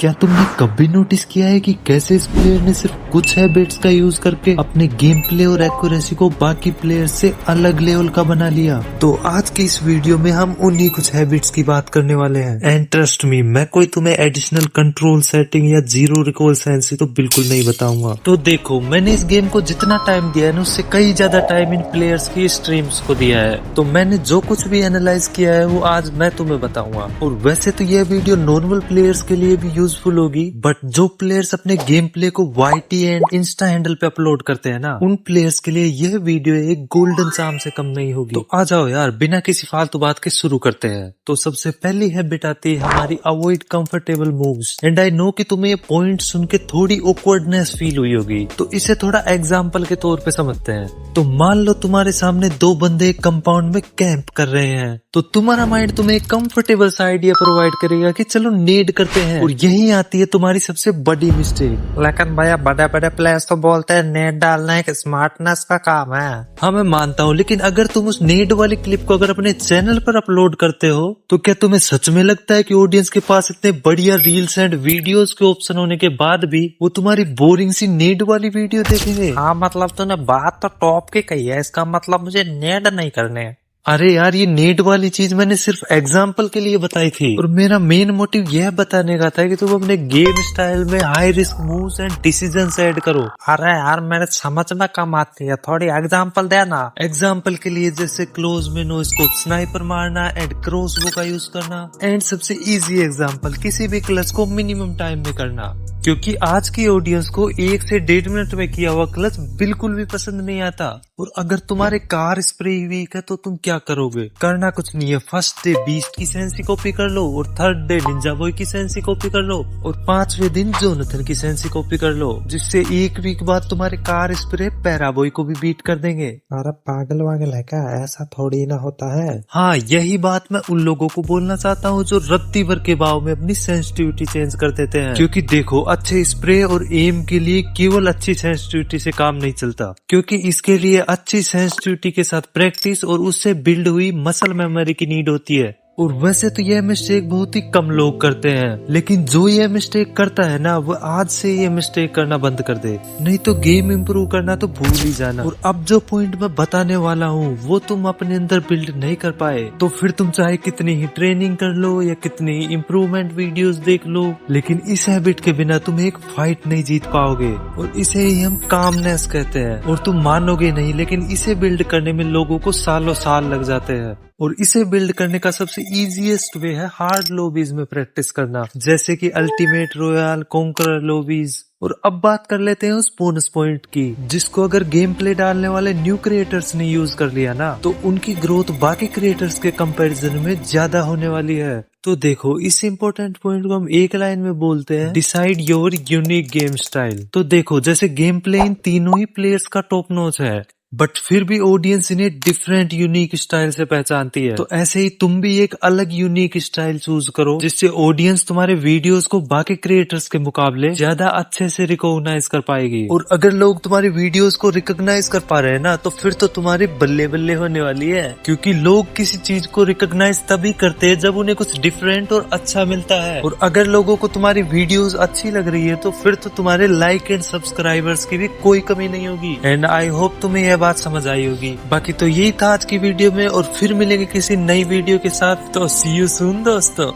क्या तुमने कभी नोटिस किया है कि कैसे इस प्लेयर ने सिर्फ कुछ हैबिट्स का यूज करके अपने गेम प्ले और एक्यूरेसी को बाकी प्लेयर से अलग लेवल का बना लिया। तो आज की इस वीडियो में हम उन्हीं कुछ हैबिट्स की बात करने वाले हैं। एंड ट्रस्ट मी, मैं कोई तुम्हें एडिशनल कंट्रोल सेटिंग या जीरो रिकॉल सेंसी तो बिल्कुल नहीं बताऊंगा। तो देखो, मैंने इस गेम को जितना टाइम दिया है ना, उससे कई ज्यादा टाइम इन प्लेयर्स की स्ट्रीम्स को दिया है। तो मैंने जो कुछ भी एनालाइज किया है वो आज मैं तुम्हें बताऊंगा। और वैसे तो यह वीडियो नॉर्मल प्लेयर्स के लिए भी यूजफुल होगी, बट जो प्लेयर्स अपने गेम प्ले को YT एंड इंस्टा हैंडल पे अपलोड करते हैं ना, उन प्लेयर्स के लिए यह वीडियो एक गोल्डन चाम से कम नहीं होगी। तो आ जाओ यार, बिना किसी फालतू बात के शुरू करते हैं। तो सबसे पहली हैबिट आती है हमारी avoid comfortable moves. And I know कि तुम्हें ये पॉइंट सुन के थोड़ी ऑकवर्डनेस फील हुई होगी, तो इसे थोड़ा एग्जाम्पल के तौर पे समझते हैं। तो मान लो तुम्हारे सामने दो बंदे एक कंपाउंड में कैंप कर रहे हैं, तो तुम्हारा माइंड तुम्हें एक कंफर्टेबल सा आइडिया प्रोवाइड करेगा कि चलो नेड करते हैं। और यही आती है तुम्हारी सबसे बड़ी मिस्टेक। लेकिन भैया बड़े बड़े प्लेयर्स तो बोलते हैं नेट डालना एक स्मार्टनेस का काम है। हाँ मैं मानता हूँ, लेकिन अगर तुम उस नेड वाली क्लिप को अगर अपने चैनल पर अपलोड करते हो, तो क्या तुम्हें सच में लगता है कि ऑडियंस के पास इतने बढ़िया रील्स एंड वीडियोस के ऑप्शन होने के बाद भी वो तुम्हारी बोरिंग सी नेड वाली वीडियो देखेंगे? हाँ मतलब तूने बात तो टॉप की कही है, इसका मतलब मुझे नेट नहीं करने। अरे यार, ये नेड वाली चीज मैंने सिर्फ एग्जाम्पल के लिए बताई थी, और मेरा मेन मोटिव यह बताने का था कि तुम अपने गेम स्टाइल में high risk moves and decisions add करो। अरे यार मेरे समझ में कम आती है, थोड़ी एग्जांपल देना। एग्जाम्पल के लिए जैसे क्लोज में नो स्कोप स्नाइपर मारना एंड क्रॉस बो का यूज करना। एंड सबसे इजी एग्जाम्पल, किसी भी क्लच को मिनिमम टाइम में करना, क्योंकि आज की ऑडियंस को 1 से 1.5 मिनट में किया हुआ क्लच बिल्कुल भी पसंद नहीं आता। और अगर तुम्हारे कार स्प्रे वीक है तो तुम क्या करोगे? करना कुछ नहीं है, फर्स्ट डे बीस्ट की सेंसी कॉपी कर लो, और थर्ड डे निंजा बॉय की सेंसी कॉपी कर लो, और 5वें दिन जोनाथन की सेंसी कॉपी कर लो, जिससे 1 वीक बाद तुम्हारे कार स्प्रे पैरा बॉय को भी बीट कर देंगे। अरे पागल वागल है क्या? ऐसा थोड़ी ना होता है। हाँ, यही बात मैं उन लोगों को बोलना चाहता हूँ जो रत्ती भर के भाव में अपनी सेंसिटिविटी चेंज कर देते हैं। क्योंकि देखो, अच्छे स्प्रे और एम के लिए केवल अच्छी सेंसिटिविटी से काम नहीं चलता, क्योंकि इसके लिए अच्छी सेंसिटिविटी के साथ प्रैक्टिस और उससे बिल्ड हुई मसल मेमोरी की नीड होती है। और वैसे तो यह मिस्टेक बहुत ही कम लोग करते हैं, लेकिन जो यह मिस्टेक करता है ना, वो आज से ये मिस्टेक करना बंद कर दे, नहीं तो गेम इंप्रूव करना तो भूल ही जाना। और अब जो पॉइंट मैं बताने वाला हूँ वो तुम अपने अंदर बिल्ड नहीं कर पाए, तो फिर तुम चाहे कितनी ही ट्रेनिंग कर लो या कितनी ही इम्प्रूवमेंट वीडियोस देख लो, लेकिन इस हैबिट के बिना तुम एक फाइट नहीं जीत पाओगे। और इसे ही हम कामनेस कहते हैं। और तुम मानोगे नहीं, लेकिन इसे बिल्ड करने में लोगों को सालों साल लग जाते हैं। और इसे बिल्ड करने का सबसे इजीएस्ट वे है हार्ड लॉबीज में प्रैक्टिस करना, जैसे कि अल्टीमेट रॉयल, कॉन्करर लॉबीज। और अब बात कर लेते हैं उस बोनस पॉइंट की, जिसको अगर गेम प्ले डालने वाले न्यू क्रिएटर्स ने यूज कर लिया ना, तो उनकी ग्रोथ बाकी क्रिएटर्स के कंपैरिजन में ज्यादा होने वाली है। तो देखो, इस इम्पोर्टेंट पॉइंट को हम एक लाइन में बोलते हैं decide your unique game style. तो देखो, जैसे गेम प्ले इन तीनों ही प्लेयर्स का टॉप नॉच है, बट फिर भी ऑडियंस इन्हें डिफरेंट यूनिक स्टाइल से पहचानती है। तो ऐसे ही तुम भी एक अलग यूनिक स्टाइल चूज करो, जिससे ऑडियंस तुम्हारे वीडियोस को बाकी क्रिएटर्स के मुकाबले ज्यादा अच्छे से रिकॉग्नाइज कर पाएगी। और अगर लोग तुम्हारी वीडियोस को रिकॉग्नाइज कर पा रहे हैं ना, तो फिर तो तुम्हारी बल्ले बल्ले होने वाली है। क्योंकि लोग किसी चीज को रिकॉग्नाइज तभी करते हैं जब उन्हें कुछ डिफरेंट और अच्छा मिलता है। और अगर लोगों को तुम्हारी वीडियोस अच्छी लग रही है, तो फिर तो तुम्हारे लाइक एंड सब्सक्राइबर्स की भी कोई कमी नहीं होगी। एंड आई होप तुम्हें यह बात समझ आई होगी। बाकी तो यही था आज की वीडियो में, और फिर मिलेंगे किसी नई वीडियो के साथ। तो सी यू सून दोस्तों।